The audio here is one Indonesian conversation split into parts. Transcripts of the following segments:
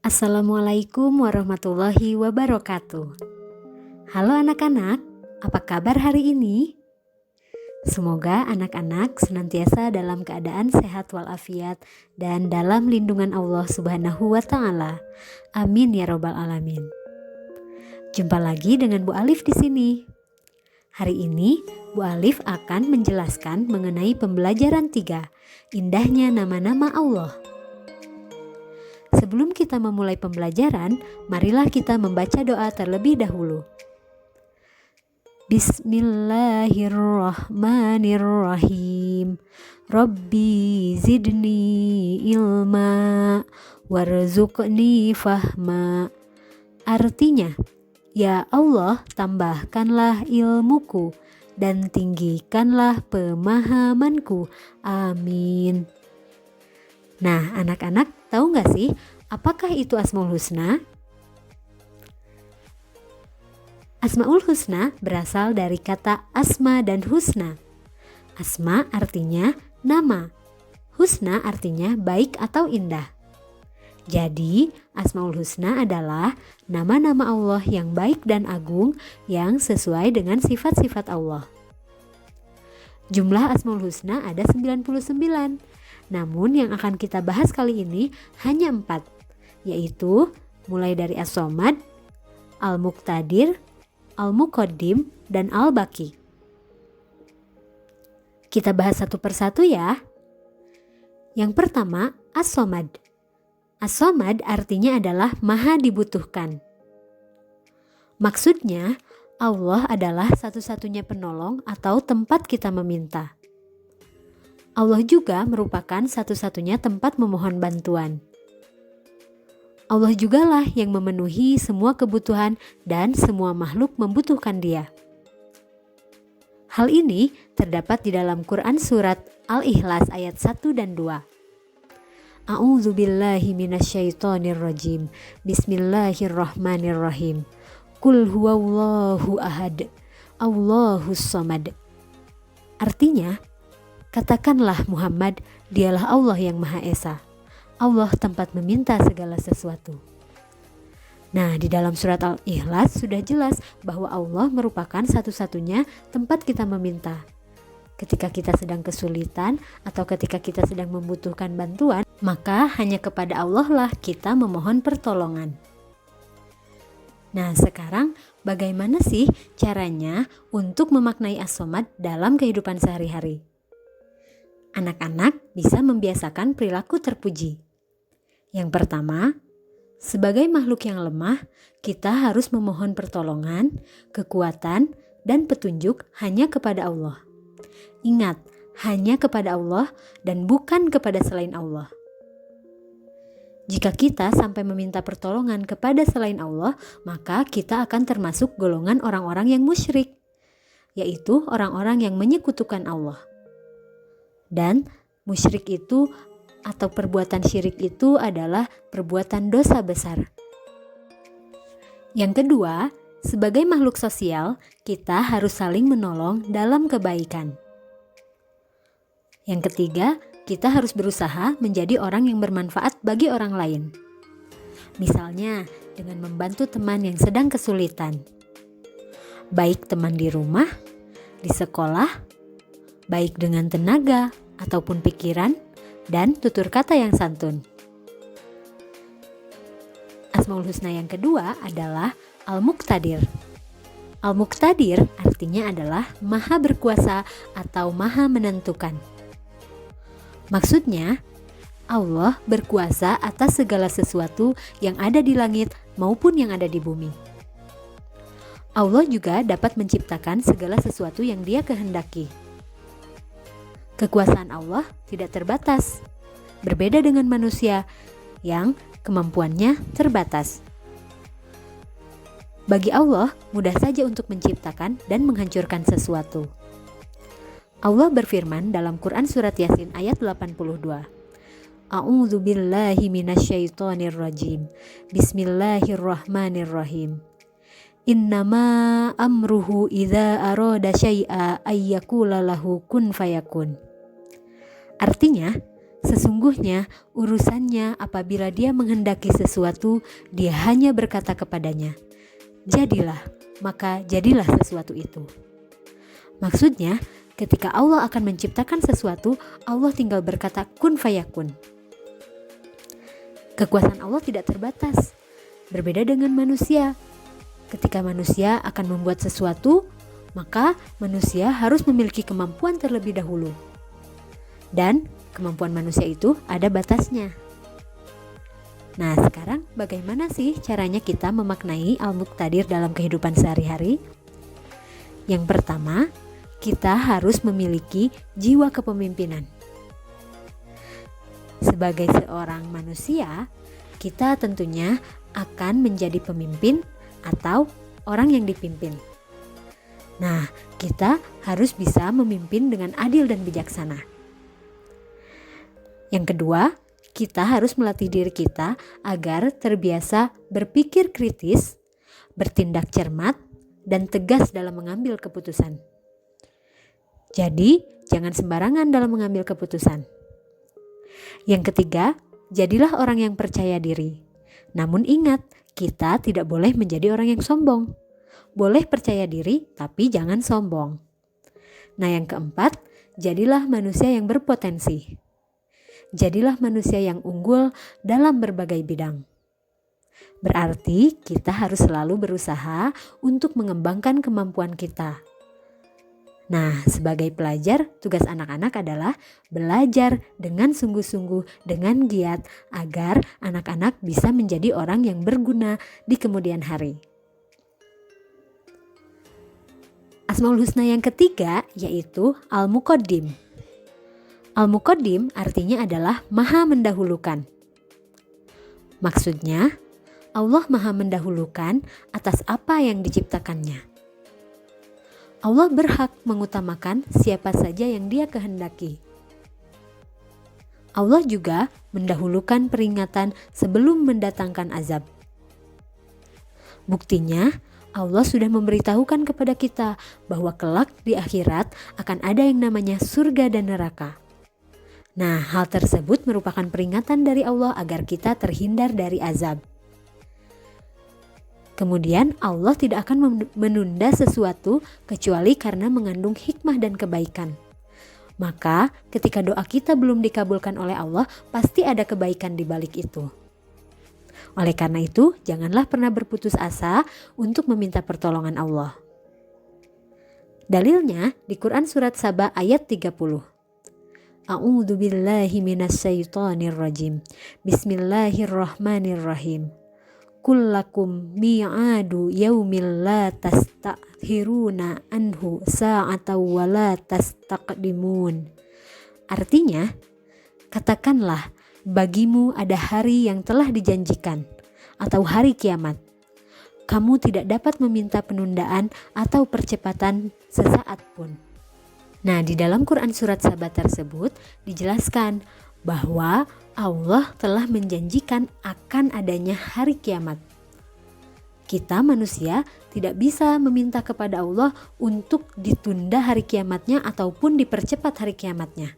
Assalamualaikum warahmatullahi wabarakatuh. Halo anak-anak, apa kabar hari ini? Semoga anak-anak senantiasa dalam keadaan sehat walafiat dan dalam lindungan Allah Subhanahu wa Ta'ala. Amin ya Robbal 'Alamin. Jumpa lagi dengan Bu Alif di sini. Hari ini Bu Alif akan menjelaskan mengenai pembelajaran 3, indahnya nama-nama Allah. Sebelum kita memulai pembelajaran, marilah kita membaca doa terlebih dahulu. Bismillahirrahmanirrahim. Rabbi zidni ilma warzuqni fahma. Artinya, ya Allah, tambahkanlah ilmuku dan tinggikanlah pemahamanku. Amin. Nah, anak-anak tahu nggak sih apakah itu Asmaul Husna? Asmaul Husna berasal dari kata asma dan husna. Asma artinya nama, husna artinya baik atau indah. Jadi, Asmaul Husna adalah nama-nama Allah yang baik dan agung yang sesuai dengan sifat-sifat Allah. Jumlah Asmaul Husna ada 99. Namun yang akan kita bahas kali ini hanya 4, yaitu mulai dari As-Somad, Al-Muqtadir, Al-Muqaddim, dan Al-Baqi. Kita bahas satu persatu ya. Yang pertama, As-Somad. As-Somad artinya adalah maha dibutuhkan. Maksudnya, Allah adalah satu-satunya penolong atau tempat kita meminta. Allah juga merupakan satu-satunya tempat memohon bantuan. Allah jugalah yang memenuhi semua kebutuhan dan semua makhluk membutuhkan Dia. Hal ini terdapat di dalam Quran surat Al-Ikhlas ayat 1 dan 2. A'udzubillahi minasyaitonirrajim. Bismillahirrahmanirrahim. Qul huwallahu ahad. Allahus samad. Artinya, katakanlah Muhammad, dialah Allah yang Maha Esa. Allah tempat meminta segala sesuatu. Nah, di dalam surat Al-Ikhlas sudah jelas bahwa Allah merupakan satu-satunya tempat kita meminta. Ketika kita sedang kesulitan atau ketika kita sedang membutuhkan bantuan, maka hanya kepada Allah lah kita memohon pertolongan. Nah, sekarang bagaimana sih caranya untuk memaknai As-Somad dalam kehidupan sehari-hari? Anak-anak bisa membiasakan perilaku terpuji. Yang pertama, sebagai makhluk yang lemah, kita harus memohon pertolongan, kekuatan, dan petunjuk hanya kepada Allah. Ingat, hanya kepada Allah dan bukan kepada selain Allah. Jika kita sampai meminta pertolongan kepada selain Allah, maka kita akan termasuk golongan orang-orang yang musyrik, yaitu orang-orang yang menyekutukan Allah. Dan musyrik itu atau perbuatan syirik itu adalah perbuatan dosa besar. Yang kedua, sebagai makhluk sosial, kita harus saling menolong dalam kebaikan. Yang ketiga, kita harus berusaha menjadi orang yang bermanfaat bagi orang lain. Misalnya, dengan membantu teman yang sedang kesulitan. Baik teman di rumah, di sekolah, baik dengan tenaga ataupun pikiran dan tutur kata yang santun. Asmaul Husna yang kedua adalah Al-Muqtadir. Al-Muqtadir artinya adalah maha berkuasa atau maha menentukan. Maksudnya, Allah berkuasa atas segala sesuatu yang ada di langit maupun yang ada di bumi. Allah juga dapat menciptakan segala sesuatu yang Dia kehendaki. Kekuasaan Allah tidak terbatas, berbeda dengan manusia yang kemampuannya terbatas. Bagi Allah, mudah saja untuk menciptakan dan menghancurkan sesuatu. Allah berfirman dalam Quran surat Yasin ayat 82. A'udzubillahi minasyaitonirrajim. Bismillahirrahmanirrahim. Innama amruhu idza arada syai'a ayyakula lahu kun fayakun. Artinya, Sesungguhnya urusannya apabila dia menghendaki sesuatu, dia hanya berkata kepadanya, jadilah, maka jadilah sesuatu itu. Maksudnya, ketika Allah akan menciptakan sesuatu, Allah tinggal berkata kun fayakun. Kekuasaan Allah tidak terbatas, berbeda dengan manusia. Ketika manusia akan membuat sesuatu, maka manusia harus memiliki kemampuan terlebih dahulu. Dan kemampuan manusia itu ada batasnya. Nah, sekarang bagaimana sih caranya kita memaknai Al-Muqtadir dalam kehidupan sehari-hari? Yang pertama, kita harus memiliki jiwa kepemimpinan. Sebagai seorang manusia, kita tentunya akan menjadi pemimpin atau orang yang dipimpin. Nah, kita harus bisa memimpin dengan adil dan bijaksana. Yang kedua, kita harus melatih diri kita agar terbiasa berpikir kritis, bertindak cermat, dan tegas dalam mengambil keputusan. Jadi, jangan sembarangan dalam mengambil keputusan. Yang ketiga, jadilah orang yang percaya diri. Namun ingat, kita tidak boleh menjadi orang yang sombong. Boleh percaya diri, tapi jangan sombong. Nah, yang keempat, jadilah manusia yang berpotensi. Jadilah manusia yang unggul dalam berbagai bidang. Berarti kita harus selalu berusaha untuk mengembangkan kemampuan kita. Nah, sebagai pelajar, tugas anak-anak adalah belajar dengan sungguh-sungguh, dengan giat, agar anak-anak bisa menjadi orang yang berguna di kemudian hari. Asmaul Husna yang ketiga yaitu Al-Muqaddim. Al-Muqaddim artinya adalah maha mendahulukan. Maksudnya, Allah maha mendahulukan atas apa yang diciptakannya. Allah berhak mengutamakan siapa saja yang Dia kehendaki. Allah juga mendahulukan peringatan sebelum mendatangkan azab. Buktinya, Allah sudah memberitahukan kepada kita bahwa kelak di akhirat akan ada yang namanya surga dan neraka. Nah, hal tersebut merupakan peringatan dari Allah agar kita terhindar dari azab. Kemudian Allah tidak akan menunda sesuatu kecuali karena mengandung hikmah dan kebaikan. Maka ketika doa kita belum dikabulkan oleh Allah, pasti ada kebaikan di balik itu. Oleh karena itu, janganlah pernah berputus asa untuk meminta pertolongan Allah. Dalilnya di Quran surat Saba ayat 30. A'udzu billahi minasyaitonir rajim. Bismillahirrahmanirrahim. Kullakum mi'adu yaumil la tasta'khiruna anhu sa'atan wa la tastaqdimun. Artinya, katakanlah bagimu ada hari yang telah dijanjikan atau hari kiamat. Kamu tidak dapat meminta penundaan atau percepatan sesaat pun. Nah, di dalam Quran surat Saba tersebut dijelaskan bahwa Allah telah menjanjikan akan adanya hari kiamat. Kita manusia tidak bisa meminta kepada Allah untuk ditunda hari kiamatnya ataupun dipercepat hari kiamatnya.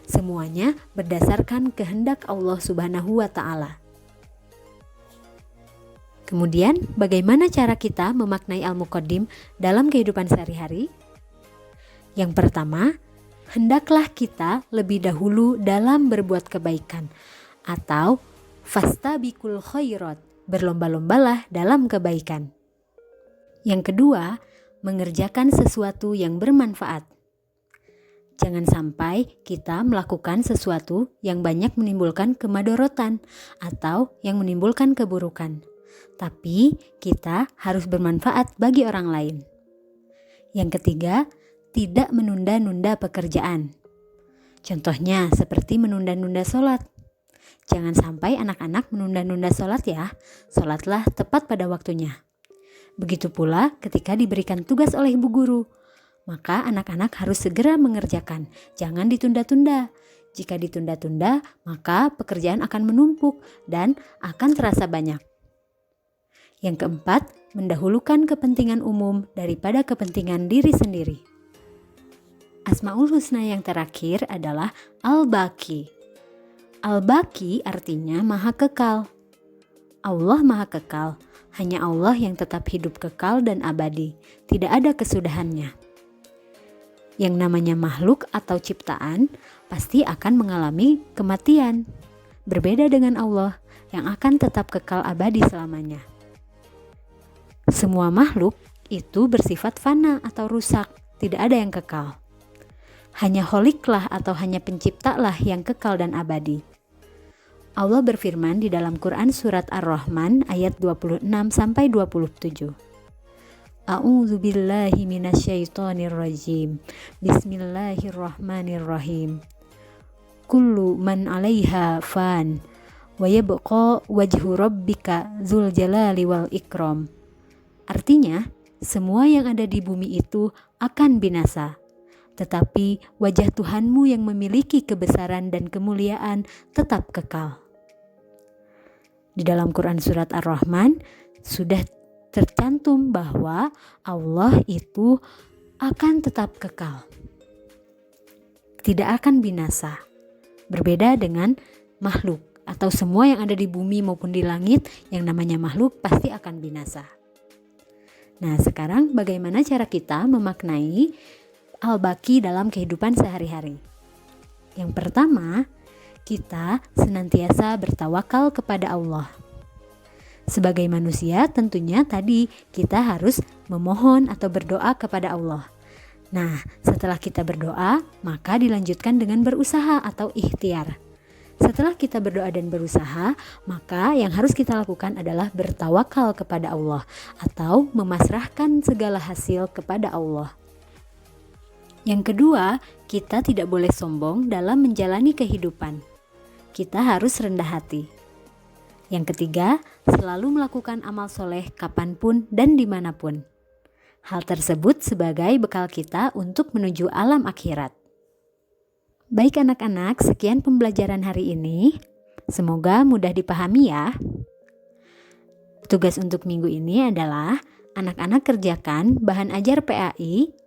Semuanya berdasarkan kehendak Allah Subhanahu wa Ta'ala. Kemudian, bagaimana cara kita memaknai Al-Muqaddim dalam kehidupan sehari-hari? Yang pertama, hendaklah kita lebih dahulu dalam berbuat kebaikan atau fastabiqul khairat, berlomba-lombalah dalam kebaikan. Yang kedua, mengerjakan sesuatu yang bermanfaat. Jangan sampai kita melakukan sesuatu yang banyak menimbulkan kemadorotan atau yang menimbulkan keburukan. Tapi kita harus bermanfaat bagi orang lain. Yang ketiga, tidak menunda-nunda pekerjaan. Contohnya seperti menunda-nunda sholat. Jangan sampai anak-anak menunda-nunda sholat ya. Sholatlah tepat pada waktunya. Begitu pula ketika diberikan tugas oleh ibu guru. Maka anak-anak harus segera mengerjakan. Jangan ditunda-tunda. Jika ditunda-tunda, maka pekerjaan akan menumpuk dan akan terasa banyak. Yang keempat, mendahulukan kepentingan umum daripada kepentingan diri sendiri. Asmaul Husna yang terakhir adalah Al-Baqi. Al-Baqi artinya maha kekal. Allah maha kekal, hanya Allah yang tetap hidup kekal dan abadi, tidak ada kesudahannya. Yang namanya makhluk atau ciptaan pasti akan mengalami kematian. Berbeda dengan Allah yang akan tetap kekal abadi selamanya. Semua makhluk itu bersifat fana atau rusak, tidak ada yang kekal. Hanya Kholiklah atau hanya penciptalah yang kekal dan abadi. Allah berfirman di dalam Quran surat Ar-Rahman ayat 26 sampai 27. A'udzu billahi minasyaitonir rajim. Bismillahirrahmanirrahim. Kullu man 'alaiha fan wa yabqa wajhu rabbika dzul jalali wal ikram. Artinya, semua yang ada di bumi itu akan binasa. Tetapi wajah Tuhanmu yang memiliki kebesaran dan kemuliaan tetap kekal. Di dalam Quran surat Ar-Rahman sudah tercantum bahwa Allah itu akan tetap kekal, tidak akan binasa. Berbeda dengan makhluk atau semua yang ada di bumi maupun di langit, yang namanya makhluk pasti akan binasa. Nah, sekarang bagaimana cara kita memaknai Al-Baqi dalam kehidupan sehari-hari? Yang pertama, kita senantiasa bertawakal kepada Allah. Sebagai manusia tentunya tadi kita harus memohon atau berdoa kepada Allah. Nah, setelah kita berdoa, maka dilanjutkan dengan berusaha atau ikhtiar. Setelah kita berdoa dan berusaha, maka yang harus kita lakukan adalah bertawakal kepada Allah atau memasrahkan segala hasil kepada Allah. Yang kedua, kita tidak boleh sombong dalam menjalani kehidupan. Kita harus rendah hati. Yang ketiga, selalu melakukan amal soleh kapanpun dan dimanapun. Hal tersebut sebagai bekal kita untuk menuju alam akhirat. Baik anak-anak, sekian pembelajaran hari ini. Semoga mudah dipahami ya. Tugas untuk minggu ini adalah anak-anak kerjakan bahan ajar PAI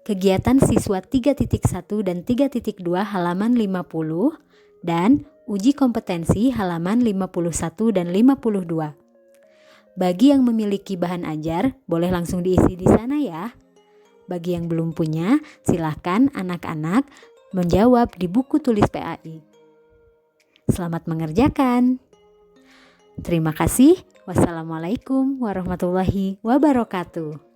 kegiatan siswa 3.1 dan 3.2 halaman 50 dan uji kompetensi halaman 51 dan 52. Bagi yang memiliki bahan ajar, boleh langsung diisi di sana ya. Bagi yang belum punya, silakan anak-anak menjawab di buku tulis PAI. Selamat mengerjakan. Terima kasih. Wassalamualaikum warahmatullahi wabarakatuh.